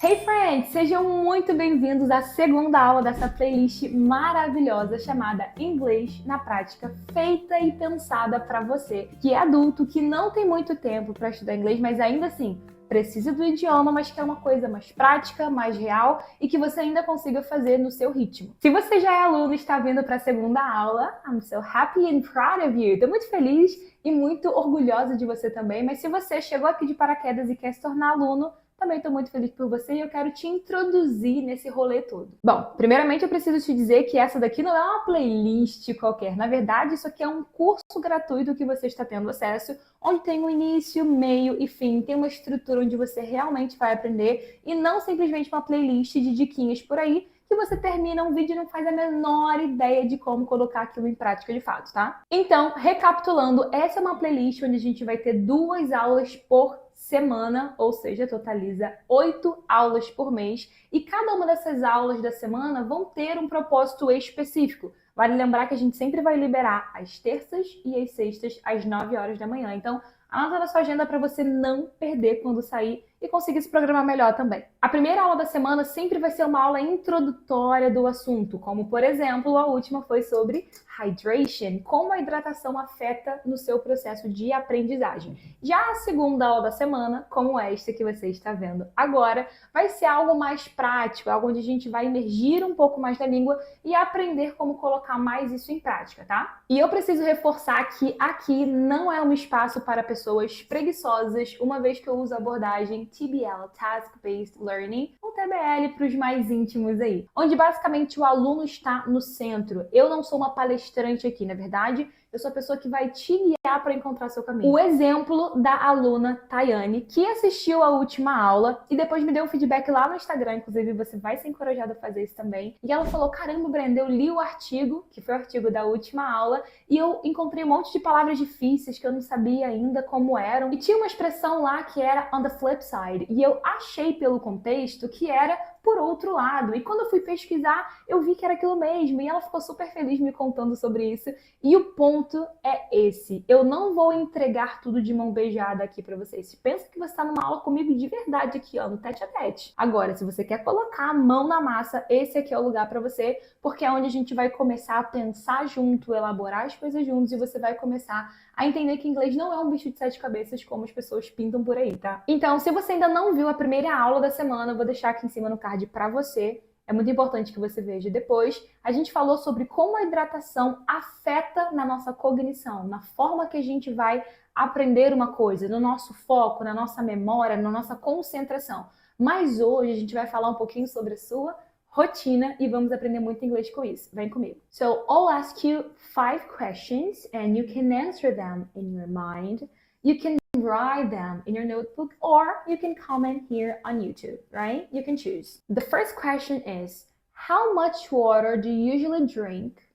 Hey friends, sejam muito bem-vindos à segunda aula dessa playlist maravilhosa chamada Inglês na Prática, feita e pensada para você que é adulto, que não tem muito tempo para estudar inglês, mas ainda assim precisa do idioma, mas quer uma coisa mais prática, mais real e que você ainda consiga fazer no seu ritmo. Se você já é aluno e está vindo para a segunda aula, I'm so happy and proud of you. Estou muito feliz e muito orgulhosa de você também, mas se você chegou aqui de paraquedas e quer se tornar aluno, também estou muito feliz por você e eu quero te introduzir nesse rolê todo. Bom, primeiramente eu preciso te dizer que essa daqui não é uma playlist qualquer. Na verdade, isso aqui é um curso gratuito que você está tendo acesso, onde tem um início, meio e fim. Tem uma estrutura onde você realmente vai aprender e não simplesmente uma playlist de diquinhas por aí que você termina um vídeo e não faz a menor ideia de como colocar aquilo em prática de fato, tá? Então, recapitulando, essa é uma playlist onde a gente vai ter 2 aulas por semana, ou seja, totaliza 8 aulas por mês, e cada uma dessas aulas da semana vão ter um propósito específico. Vale lembrar que a gente sempre vai liberar às terças e às sextas, às 9 horas da manhã. Então, anota na sua agenda para você não perder quando sair e conseguir se programar melhor também. A primeira aula da semana sempre vai ser uma aula introdutória do assunto, como, por exemplo, a última foi sobre hydration, como a hidratação afeta no seu processo de aprendizagem. Já a segunda aula da semana, como esta que você está vendo agora, vai ser algo mais prático, algo onde a gente vai emergir um pouco mais da língua e aprender como colocar mais isso em prática, tá? E eu preciso reforçar que aqui não é um espaço para pessoas preguiçosas, uma vez que eu uso a abordagem TBL, Task Based Learning, ou TBL para os mais íntimos aí, onde basicamente o aluno está no centro. Eu não sou uma palestrante aqui, na verdade, eu sou a pessoa que vai te guiar para encontrar seu caminho. O exemplo da aluna Tayane, que assistiu a última aula e depois me deu um feedback lá no Instagram, inclusive você vai ser encorajado a fazer isso também. E ela falou, caramba, Brenda, eu li o artigo, que foi o artigo da última aula, e eu encontrei um monte de palavras difíceis que eu não sabia ainda como eram. E tinha uma expressão lá que era on the flip side, e eu achei pelo contexto que era por outro lado. E quando eu fui pesquisar, eu vi que era aquilo mesmo. E ela ficou super feliz me contando sobre isso. E o ponto é esse. Eu não vou entregar tudo de mão beijada aqui para vocês. Pensa que você está numa aula comigo de verdade aqui, ó, no tete a tete. Agora, se você quer colocar a mão na massa, esse aqui é o lugar para você, porque é onde a gente vai começar a pensar junto, elaborar as coisas juntos, e você vai começar a entender que inglês não é um bicho de 7 cabeças como as pessoas pintam por aí, tá? Então, se você ainda não viu a primeira aula da semana, eu vou deixar aqui em cima no card para você. É muito importante que você veja depois. A gente falou sobre como a hidratação afeta na nossa cognição, na forma que a gente vai aprender uma coisa, no nosso foco, na nossa memória, na nossa concentração. Mas hoje a gente vai falar um pouquinho sobre a sua rotina e vamos aprender muito inglês com isso. Vem comigo. So, I'll ask you 5 questions and you can answer them in your mind. You can write them in your notebook or you can comment here on YouTube, right? You can choose. The first question is, how much water do you usually drink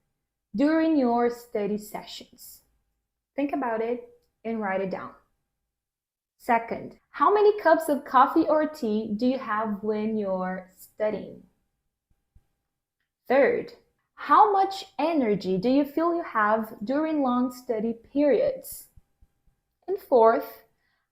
during your study sessions? Think about it and write it down. Second, how many cups of coffee or tea do you have when you're studying? Third, how much energy do you feel you have during long study periods? And fourth,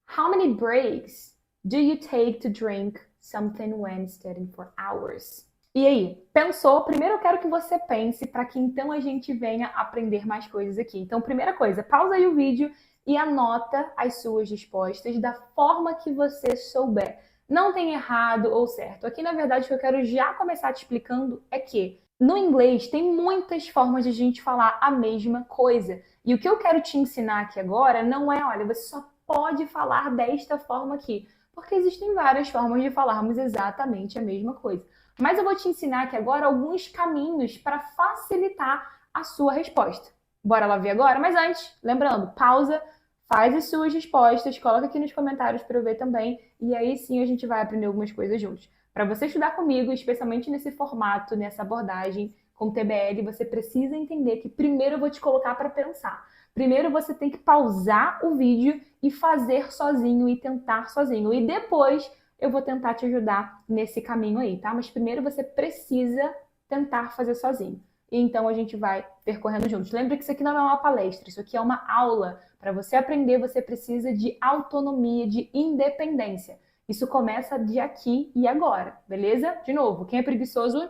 how many breaks do you take to drink something when studying for hours? E aí, pensou? Primeiro eu quero que você pense para que então a gente venha aprender mais coisas aqui. Então, primeira coisa, pausa aí o vídeo e anota as suas respostas da forma que você souber. Não tem errado ou certo. Aqui, na verdade, o que eu quero já começar te explicando é que no inglês tem muitas formas de a gente falar a mesma coisa. E o que eu quero te ensinar aqui agora não é, olha, você só pode falar desta forma aqui, porque existem várias formas de falarmos exatamente a mesma coisa. Mas eu vou te ensinar aqui agora alguns caminhos para facilitar a sua resposta. Bora lá ver agora? Mas antes, lembrando, pausa, faz as suas respostas, coloca aqui nos comentários para eu ver também, e aí sim a gente vai aprender algumas coisas juntos. Para você estudar comigo, especialmente nesse formato, nessa abordagem com TBL, você precisa entender que primeiro eu vou te colocar para pensar. Primeiro você tem que pausar o vídeo e fazer sozinho e tentar sozinho. E depois eu vou tentar te ajudar nesse caminho aí, tá? Mas primeiro você precisa tentar fazer sozinho. E então a gente vai percorrendo juntos. Lembre que isso aqui não é uma palestra, isso aqui é uma aula. Para você aprender, você precisa de autonomia, de independência. Isso começa de aqui e agora, beleza? De novo, quem é preguiçoso,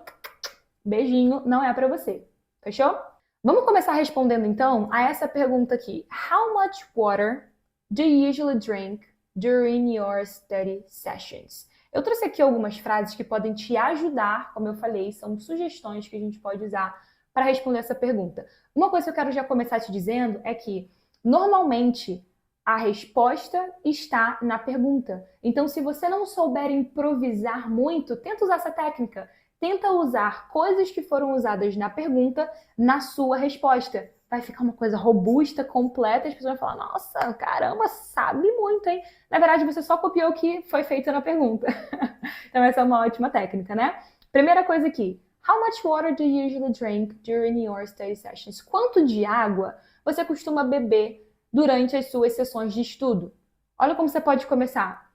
beijinho, não é para você. Fechou? Vamos começar respondendo então a essa pergunta aqui. How much water do you usually drink during your study sessions? Eu trouxe aqui algumas frases que podem te ajudar, como eu falei, são sugestões que a gente pode usar para responder essa pergunta. Uma coisa que eu quero já começar te dizendo é que, normalmente, a resposta está na pergunta. Então, se você não souber improvisar muito, tenta usar essa técnica. Tenta usar coisas que foram usadas na pergunta na sua resposta. Vai ficar uma coisa robusta, completa, e as pessoas vão falar, nossa, caramba, sabe muito, hein? Na verdade, você só copiou o que foi feito na pergunta. Então, essa é uma ótima técnica, né? Primeira coisa aqui. How much water do you usually drink during your study sessions? Quanto de água você costuma beber durante as suas sessões de estudo? Olha como você pode começar.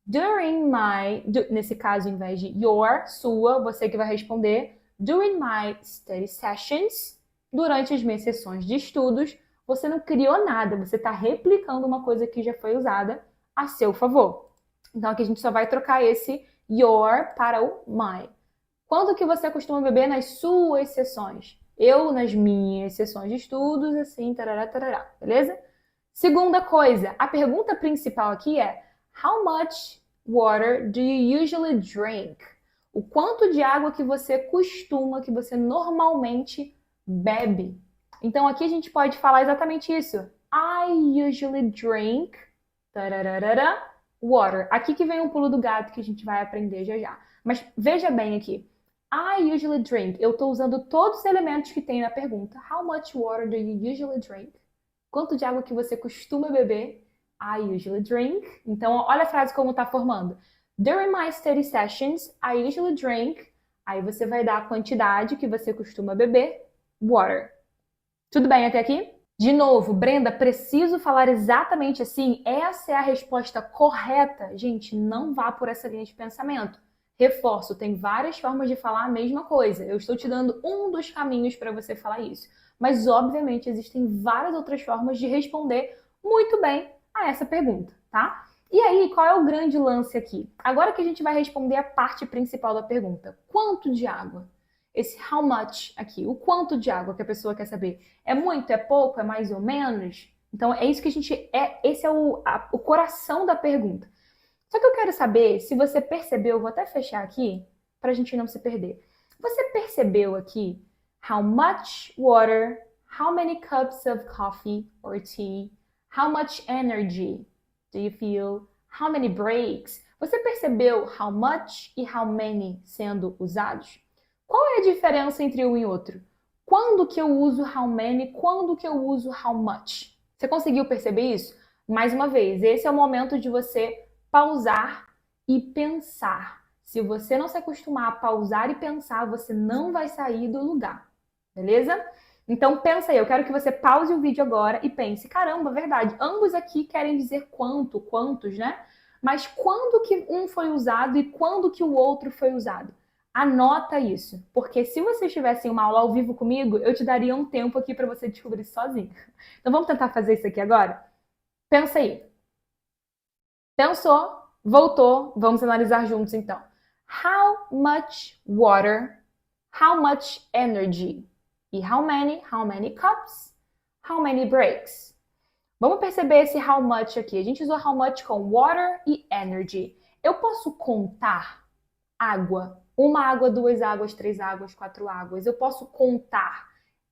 During my, nesse caso, em vez de your, sua, você que vai responder. During my study sessions, durante as minhas sessões de estudos, você não criou nada, você está replicando uma coisa que já foi usada a seu favor. Então aqui a gente só vai trocar esse your para o my. Quanto que você costuma beber nas suas sessões? Eu, nas minhas sessões de estudos, assim, tarará, tarará, beleza? Segunda coisa, a pergunta principal aqui é How much water do you usually drink? O quanto de água que você costuma, que você normalmente bebe. Então aqui a gente pode falar exatamente isso. I usually drink tararara, water. Aqui que vem um pulo do gato que a gente vai aprender já já. Mas veja bem aqui. I usually drink. Eu estou usando todos os elementos que tem na pergunta. How much water do you usually drink? Quanto de água que você costuma beber? I usually drink. Então, olha a frase como está formando. During my study sessions, I usually drink. Aí você vai dar a quantidade que você costuma beber. Water. Tudo bem até aqui? De novo, Brenda, preciso falar exatamente assim? Essa é a resposta correta? Gente, não vá por essa linha de pensamento. Reforço, tem várias formas de falar a mesma coisa. Eu estou te dando um dos caminhos para você falar isso. Mas, obviamente, existem várias outras formas de responder muito bem a essa pergunta, tá? E aí, qual é o grande lance aqui? Agora que a gente vai responder a parte principal da pergunta. Quanto de água? Esse how much aqui, o quanto de água que a pessoa quer saber. É muito, é pouco, é mais ou menos? Então, é isso que a gente... esse é o coração da pergunta. Só que eu quero saber se você percebeu, vou até fechar aqui, para a gente não se perder. Você percebeu aqui how much water, how many cups of coffee or tea, how much energy do you feel, how many breaks? Você percebeu how much e how many sendo usados? Qual é a diferença entre um e outro? Quando que eu uso how many, quando que eu uso how much? Você conseguiu perceber isso? Mais uma vez, esse é o momento de você pausar e pensar. Se você não se acostumar a pausar e pensar, você não vai sair do lugar, beleza? Então pensa aí, eu quero que você pause o vídeo agora e pense, caramba, verdade, ambos aqui querem dizer quanto, quantos, né? Mas quando que um foi usado e quando que o outro foi usado? Anota isso, porque se você estivesse em uma aula ao vivo comigo, eu te daria um tempo aqui para você descobrir sozinho. Então vamos tentar fazer isso aqui agora? Pensa aí. Pensou? Voltou? Vamos analisar juntos então. How much water? How much energy? E how many cups? How many breaks? Vamos perceber esse how much aqui. A gente usou how much com water e energy. Eu posso contar água? Uma água, duas águas, três águas, quatro águas. Eu posso contar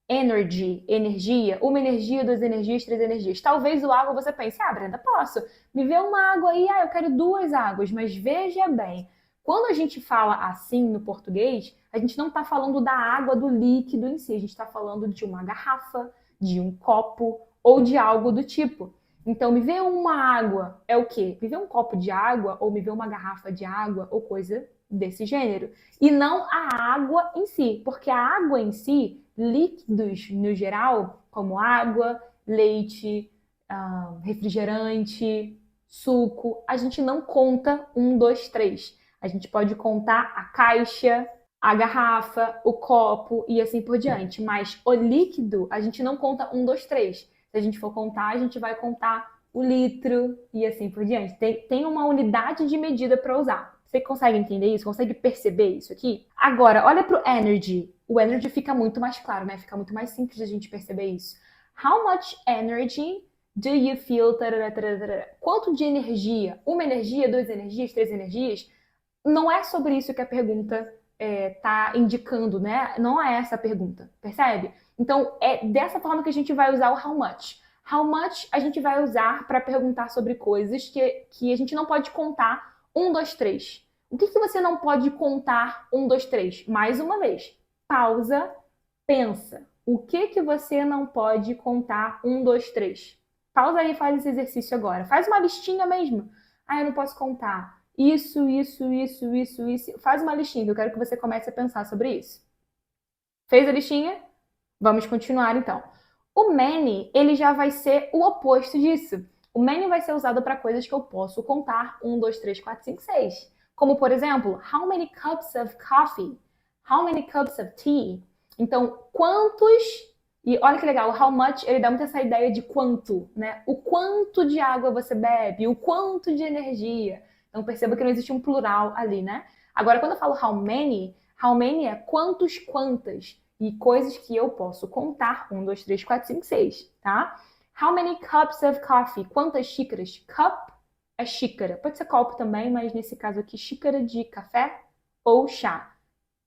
energy, energia, uma energia, duas energias, três energias. Talvez o água você pense, Brenda, posso. Me vê uma água aí, eu quero duas águas. Mas veja bem, quando a gente fala assim no português, a gente não está falando da água, do líquido em si. A gente está falando de uma garrafa, de um copo ou de algo do tipo. Então, me vê uma água é o quê? Me vê um copo de água ou me vê uma garrafa de água ou coisa desse gênero. E não a água em si, porque a água em si, líquidos no geral, como água, leite, refrigerante, suco, a gente não conta 1, 2, 3. A gente pode contar a caixa, a garrafa, o copo e assim por diante. Mas o líquido, a gente não conta 1, 2, 3. Se a gente for contar, a gente vai contar o litro e assim por diante. Tem uma unidade de medida para usar. Você consegue entender isso? Consegue perceber isso aqui? Agora, olha para o energy. O energy fica muito mais claro, né? Fica muito mais simples de a gente perceber isso. How much energy do you feel? Tarará, tarará. Quanto de energia? Uma energia, duas energias, três energias? Não é sobre isso que a pergunta tá indicando, né? Não é essa a pergunta, percebe? Então, é dessa forma que a gente vai usar o how much. How much a gente vai usar para perguntar sobre coisas que a gente não pode contar um, dois, três. O que você não pode contar um, dois, três? Mais uma vez, pausa, pensa. O que você não pode contar um, dois, três? Pausa aí e faz esse exercício agora. Faz uma listinha mesmo. Ah, eu não posso contar isso, isso, isso, isso, isso. Faz uma listinha, eu quero que você comece a pensar sobre isso. Fez a listinha? Vamos continuar então. O many, ele já vai ser o oposto disso. O many vai ser usado para coisas que eu posso contar 1, 2, 3, 4, 5, 6. Como, por exemplo, how many cups of coffee? How many cups of tea? Então, quantos... E olha que legal, o how much, ele dá muito essa ideia de quanto, né? O quanto de água você bebe, o quanto de energia. Então, perceba que não existe um plural ali, né? Agora, quando eu falo how many é quantos, quantas. E coisas que eu posso contar. 1, 2, 3, 4, 5, 6, tá? How many cups of coffee? Quantas xícaras? Cup é xícara. Pode ser copo também, mas nesse caso aqui, xícara de café ou chá.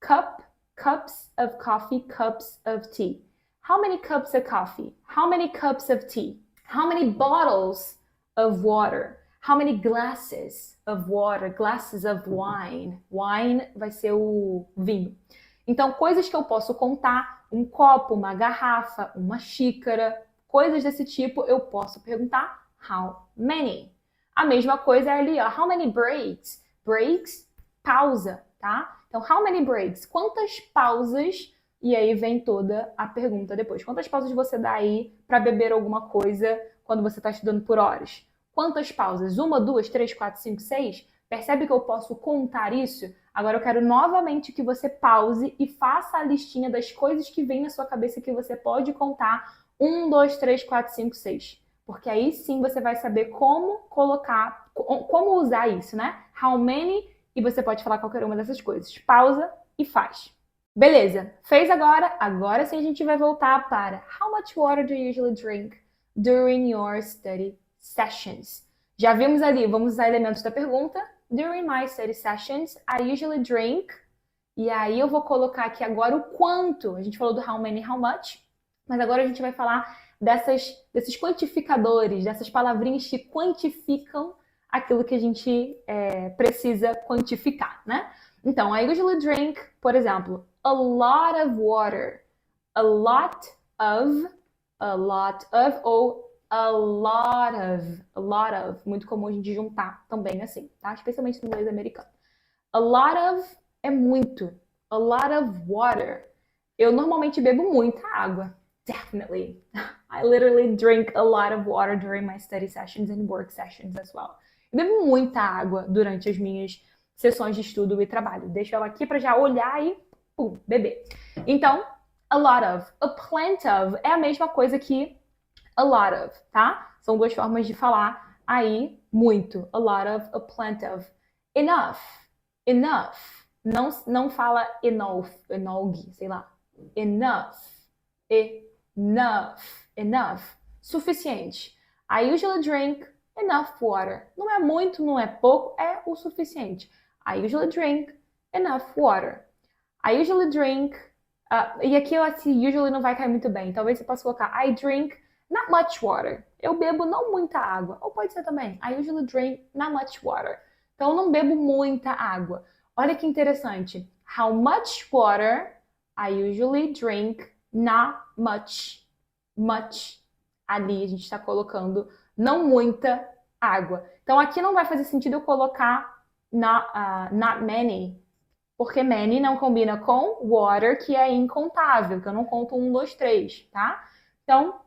Cup, cups of coffee, cups of tea. How many cups of coffee? How many cups of tea? How many bottles of water? How many glasses of water? Glasses of wine. Wine vai ser o vinho. Então, coisas que eu posso contar, um copo, uma garrafa, uma xícara, coisas desse tipo, eu posso perguntar how many. A mesma coisa é ali, ó, how many breaks? Breaks, pausa, tá? Então, how many breaks? Quantas pausas? E aí vem toda a pergunta depois. Quantas pausas você dá aí para beber alguma coisa quando você está estudando por horas? Quantas pausas? 1, 2, 3, 4, 5, 6? Percebe que eu posso contar isso? Agora eu quero novamente que você pause e faça a listinha das coisas que vem na sua cabeça que você pode contar 1, 2, 3, 4, 5, 6. Porque aí sim você vai saber como colocar, como usar isso, né? How many, e você pode falar qualquer uma dessas coisas. Pausa e faz. Beleza, fez agora? Agora sim a gente vai voltar para how much water do you usually drink during your study sessions? Já vimos ali, vamos usar elementos da pergunta. During my study sessions, I usually drink. E aí eu vou colocar aqui agora o quanto. A gente falou do how many, how much. Mas agora a gente vai falar desses quantificadores, dessas palavrinhas que quantificam aquilo que a gente precisa quantificar, né? Então, I usually drink, por exemplo, a lot of water. A lot of ou a lot of, muito comum a gente juntar também assim, tá? Especialmente no inglês americano. A lot of é muito. A lot of water. Eu normalmente bebo muita água. Definitely. I literally drink a lot of water during my study sessions and work sessions as well. Eu bebo muita água durante as minhas sessões de estudo e trabalho. Deixo ela aqui para já olhar e pum, beber. Então, a lot of. A plenty of é a mesma coisa que a lot of, tá? São duas formas de falar aí muito. A lot of, a plenty of. Enough. Enough. Não fala enough, sei lá. Enough. Enough. Enough. Suficiente. I usually drink enough water. Não é muito, não é pouco, é o suficiente. I usually drink enough water. I usually drink... e aqui esse usually não vai cair muito bem. Talvez você possa colocar I drink not much water. Eu bebo não muita água. Ou pode ser também I usually drink not much water. Então eu não bebo muita água. Olha que interessante. How much water I usually drink not much. Much. Ali a gente está colocando não muita água. Então aqui não vai fazer sentido eu colocar not many, porque many não combina com water, que é incontável, que eu não conto 1, 2, 3, tá? Então,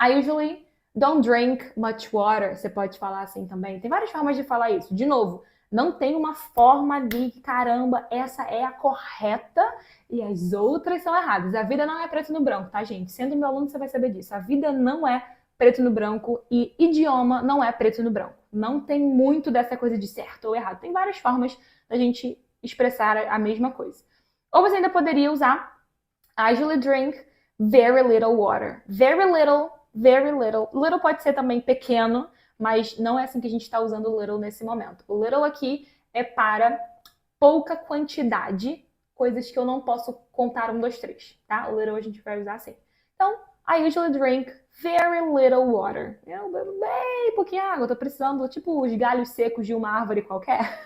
I usually don't drink much water. Você pode falar assim também. Tem várias formas de falar isso. De novo, não tem uma forma de caramba, essa é a correta e as outras são erradas. A vida não é preto no branco, tá, gente? Sendo meu aluno, você vai saber disso. A vida não é preto no branco, e idioma não é preto no branco. Não tem muito dessa coisa de certo ou errado. Tem várias formas da gente expressar a mesma coisa. Ou você ainda poderia usar I usually drink very little water. Very little, very little. Little pode ser também pequeno, mas não é assim que a gente está usando little nesse momento. O little aqui é para pouca quantidade, coisas que eu não posso contar 1, 2, 3, tá? O little a gente vai usar assim. Então, I usually drink very little water. Eu bebo bem pouquinho água, eu tô precisando, tipo, os galhos secos de uma árvore qualquer.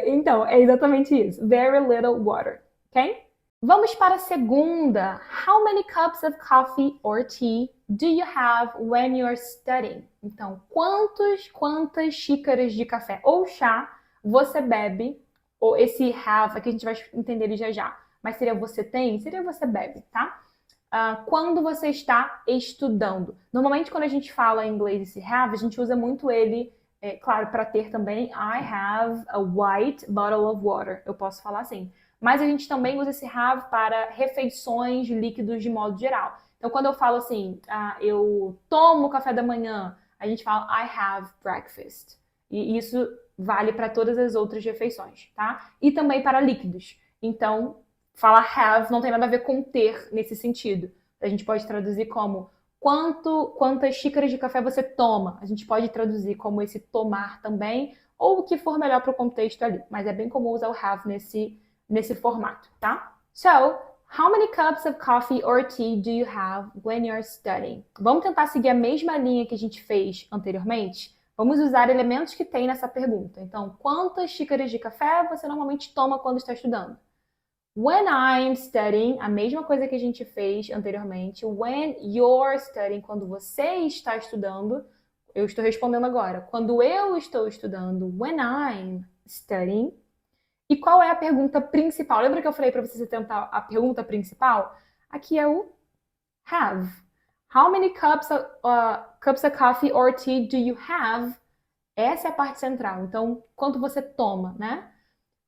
Então, é exatamente isso. Very little water, ok? Vamos para a segunda. How many cups of coffee or tea do you have when you're studying? Então, quantas xícaras de café ou chá você bebe? Ou esse have, aqui a gente vai entender ele já já. Mas seria você tem? Seria você bebe, tá? Quando você está estudando. Normalmente, quando a gente fala em inglês esse have, a gente usa muito ele, claro, para ter também. I have a white bottle of water. Eu posso falar assim. Mas a gente também usa esse have para refeições líquidos de modo geral. Então, quando eu falo assim, eu tomo café da manhã, a gente fala I have breakfast. E isso vale para todas as outras refeições, tá? E também para líquidos. Então, falar have não tem nada a ver com ter nesse sentido. A gente pode traduzir como quantas xícaras de café você toma. A gente pode traduzir como esse tomar também, ou o que for melhor para o contexto ali. Mas é bem comum usar o have nesse formato, tá? So, how many cups of coffee or tea do you have when you're studying? Vamos tentar seguir a mesma linha que a gente fez anteriormente? Vamos usar elementos que tem nessa pergunta. Então, quantas xícaras de café você normalmente toma quando está estudando? When I'm studying, a mesma coisa que a gente fez anteriormente. When you're studying, quando você está estudando. Eu estou respondendo agora. Quando eu estou estudando. When I'm studying. E qual é a pergunta principal? Lembra que eu falei para você tentar a pergunta principal? Aqui é o have. How many cups of coffee or tea do you have? Essa é a parte central. Então, quanto você toma, né?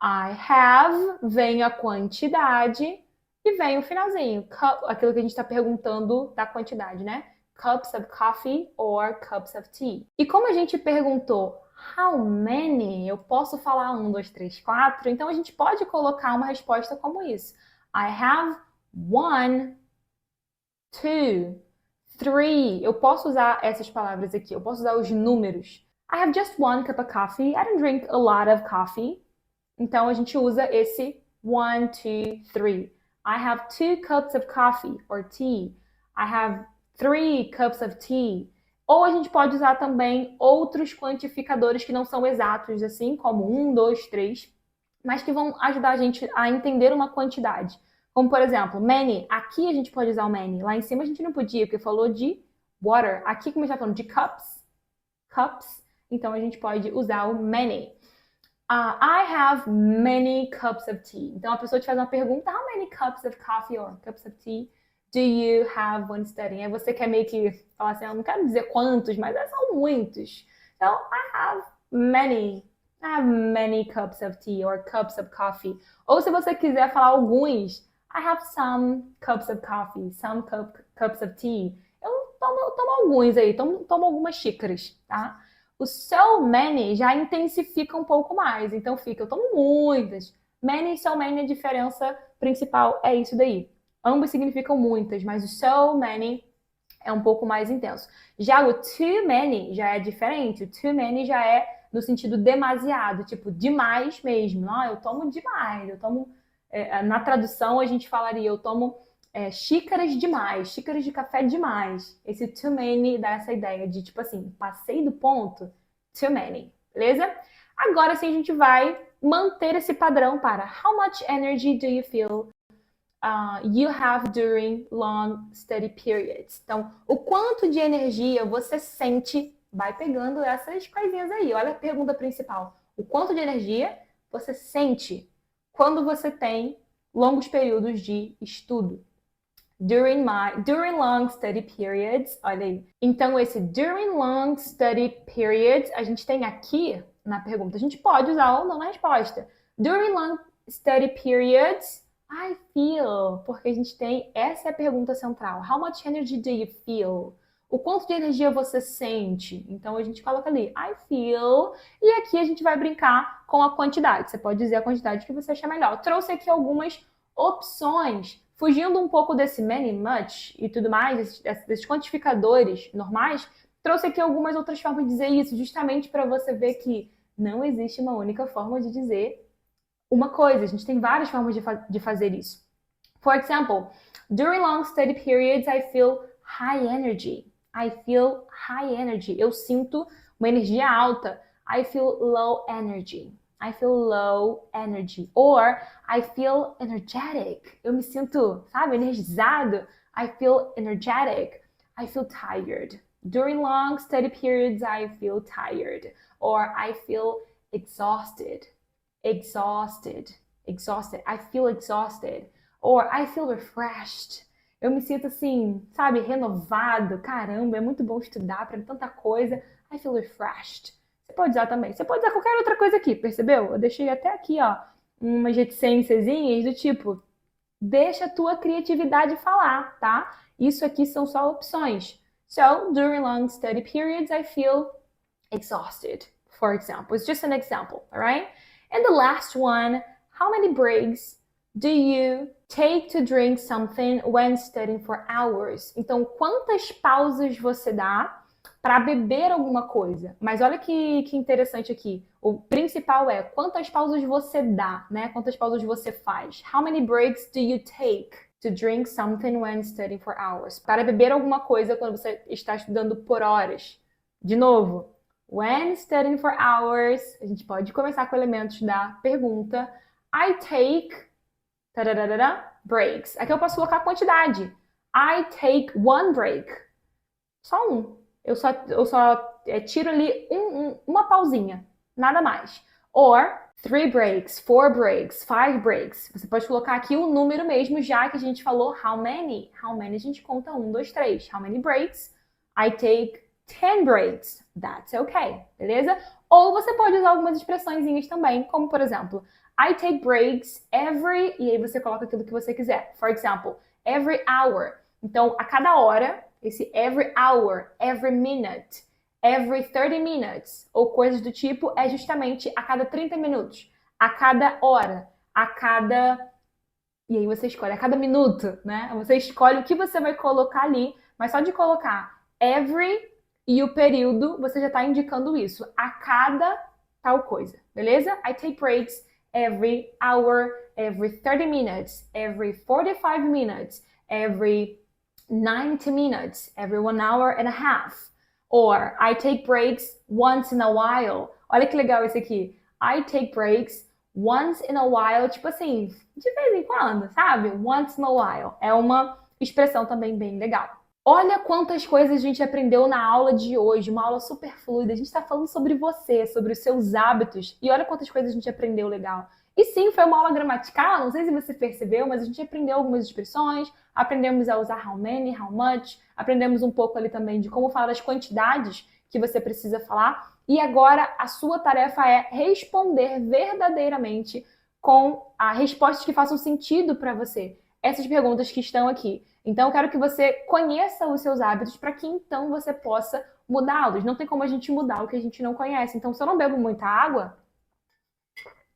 I have, vem a quantidade e vem o finalzinho. Aquilo que a gente está perguntando da quantidade, né? Cups of coffee or cups of tea. E como a gente perguntou how many, eu posso falar 1, 2, 3, 4, então a gente pode colocar uma resposta como isso. I have 1, 2, 3. Eu posso usar essas palavras aqui, eu posso usar os números. I have just 1 cup of coffee. I don't drink a lot of coffee. Então, a gente usa esse 1, 2, 3. I have 2 cups of coffee or tea. I have 3 cups of tea. Ou a gente pode usar também outros quantificadores que não são exatos, assim, como 1, 2, 3, mas que vão ajudar a gente a entender uma quantidade. Como, por exemplo, many. Aqui a gente pode usar o many. Lá em cima a gente não podia, porque falou de water. Aqui, como a gente está falando de cups, então a gente pode usar o many. I have many cups of tea. Então a pessoa te faz uma pergunta: how many cups of coffee or cups of tea do you have when studying? Aí você quer meio que falar assim, eu não quero dizer quantos, mas são muitos. Então, I have many cups of tea or cups of coffee. Ou se você quiser falar alguns, I have some cups of coffee, some cups of tea. Eu tomo alguns aí, tomo algumas xícaras, tá? O so many já intensifica um pouco mais, então fica, eu tomo muitas. Many e so many, a diferença principal é isso daí. Ambos significam muitas, mas o so many é um pouco mais intenso. Já o too many já é diferente. O too many já é no sentido demasiado, tipo demais mesmo. Não, eu tomo demais. Eu tomo, na tradução a gente falaria, eu tomo xícaras demais, xícaras de café demais. Esse too many dá essa ideia de tipo assim, passei do ponto, too many, beleza? Agora sim a gente vai manter esse padrão para how much energy do you feel you have during long study periods. Então, o quanto de energia você sente, vai pegando essas coisinhas aí. Olha a pergunta principal. O quanto de energia você sente quando você tem longos períodos de estudo? During long study periods, olha aí. Então, esse during long study periods, a gente tem aqui na pergunta. A gente pode usar ou não na resposta. During long study periods, I feel, porque a gente tem, essa é a pergunta central. How much energy do you feel? O quanto de energia você sente? Então a gente coloca ali, I feel, e aqui a gente vai brincar com a quantidade. Você pode dizer a quantidade que você achar melhor. Eu trouxe aqui algumas opções, fugindo um pouco desse many, much e tudo mais, desses quantificadores normais, trouxe aqui algumas outras formas de dizer isso, justamente para você ver que não existe uma única forma de dizer uma coisa. A gente tem várias formas de fazer isso. For example, during long study periods, I feel high energy. I feel high energy. Eu sinto uma energia alta. I feel low energy. I feel low energy. Or I feel energetic. Eu me sinto, sabe, energizado. I feel energetic. I feel tired. During long study periods, I feel tired. Or I feel exhausted. Exhausted. Exhausted. I feel exhausted. Or I feel refreshed. Eu me sinto assim, sabe, renovado. Caramba, é muito bom estudar, aprender tanta coisa. I feel refreshed. Você pode usar também. Você pode usar qualquer outra coisa aqui, percebeu? Eu deixei até aqui, ó, umas reticênciazinhas do tipo, deixa a tua criatividade falar, tá? Isso aqui são só opções. So, during long study periods, I feel exhausted, for example. It's just an example, all right? And the last one, how many breaks do you take to drink something when studying for hours? Então, quantas pausas você dá para beber alguma coisa? Mas olha que interessante aqui. O principal é quantas pausas você dá, né? Quantas pausas você faz? How many breaks do you take to drink something when studying for hours? Para beber alguma coisa quando você está estudando por horas. De novo, when studying for hours, a gente pode começar com elementos da pergunta. I take breaks. Aqui eu posso colocar a quantidade. I take one break. Só um. Eu só tiro ali uma pausinha. Nada mais. Or 3 breaks, 4 breaks, 5 breaks. Você pode colocar aqui o número mesmo, já que a gente falou how many. How many a gente conta 1, 2, 3. How many breaks? I take 10 breaks. That's okay. Beleza? Ou você pode usar algumas expressõezinhas também, como por exemplo, I take breaks every... E aí você coloca aquilo que você quiser. For example, every hour. Então, a cada hora, esse every hour, every minute, every 30 minutes, ou coisas do tipo, é justamente a cada 30 minutos, a cada hora, a cada... E aí você escolhe, a cada minuto, né? Você escolhe o que você vai colocar ali, mas só de colocar every e o período, você já está indicando isso. A cada tal coisa, beleza? I take breaks every hour, every 30 minutes, every 45 minutes, every 90 minutes, every 1 hour and a half. Or, I take breaks once in a while. Olha que legal esse aqui. I take breaks once in a while, tipo assim, de vez em quando, sabe? Once in a while. É uma expressão também bem legal. Olha quantas coisas a gente aprendeu na aula de hoje, uma aula super fluida. A gente está falando sobre você, sobre os seus hábitos. E olha quantas coisas a gente aprendeu legal. E sim, foi uma aula gramatical, não sei se você percebeu, mas a gente aprendeu algumas expressões, aprendemos a usar how many, how much, aprendemos um pouco ali também de como falar das quantidades que você precisa falar. E agora a sua tarefa é responder verdadeiramente com respostas que façam sentido para você. Essas perguntas que estão aqui. Então, eu quero que você conheça os seus hábitos para que então você possa mudá-los. Não tem como a gente mudar o que a gente não conhece. Então, se eu não bebo muita água,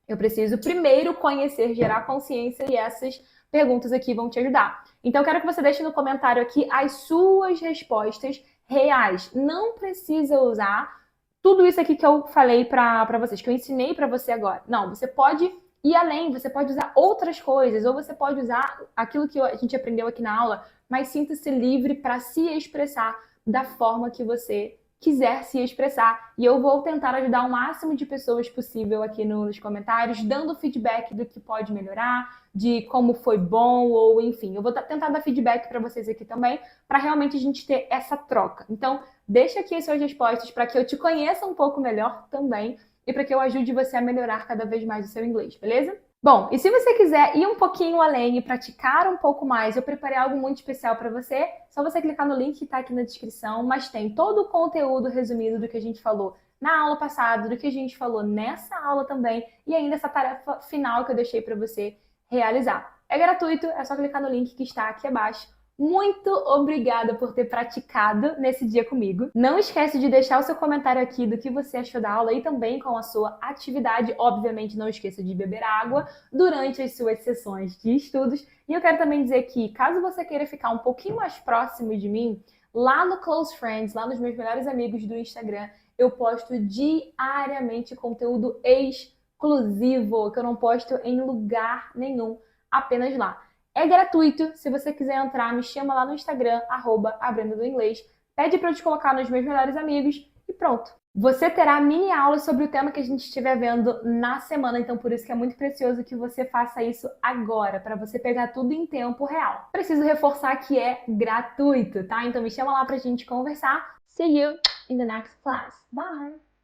eu preciso primeiro conhecer, gerar consciência, e essas perguntas aqui vão te ajudar. Então, eu quero que você deixe no comentário aqui as suas respostas reais. Não precisa usar tudo isso aqui que eu falei para vocês, que eu ensinei para você agora. Não, você pode ir além, você pode usar outras coisas, ou você pode usar aquilo que a gente aprendeu aqui na aula, mas sinta-se livre para se expressar da forma que você quiser se expressar. E eu vou tentar ajudar o máximo de pessoas possível aqui nos comentários, dando feedback do que pode melhorar, de como foi bom, ou enfim. Eu vou tentar dar feedback para vocês aqui também, para realmente a gente ter essa troca. Então, deixa aqui as suas respostas para que eu te conheça um pouco melhor também, e para que eu ajude você a melhorar cada vez mais o seu inglês, beleza? Bom, e se você quiser ir um pouquinho além e praticar um pouco mais, eu preparei algo muito especial para você. Só você clicar no link que está aqui na descrição, mas tem todo o conteúdo resumido do que a gente falou na aula passada, do que a gente falou nessa aula também, e ainda essa tarefa final que eu deixei para você realizar. É gratuito, é só clicar no link que está aqui abaixo. Muito obrigada por ter praticado nesse dia comigo. Não esquece de deixar o seu comentário aqui do que você achou da aula e também com a sua atividade. Obviamente, não esqueça de beber água durante as suas sessões de estudos. E eu quero também dizer que, caso você queira ficar um pouquinho mais próximo de mim, lá no Close Friends, lá nos meus melhores amigos do Instagram, eu posto diariamente conteúdo exclusivo, que eu não posto em lugar nenhum, apenas lá. É gratuito, se você quiser entrar, me chama lá no Instagram, @abrenda-do-inglês, pede para eu te colocar nos meus melhores amigos e pronto. Você terá mini aulas sobre o tema que a gente estiver vendo na semana, então por isso que é muito precioso que você faça isso agora, para você pegar tudo em tempo real. Preciso reforçar que é gratuito, tá? Então me chama lá pra gente conversar. See you in the next class. Bye!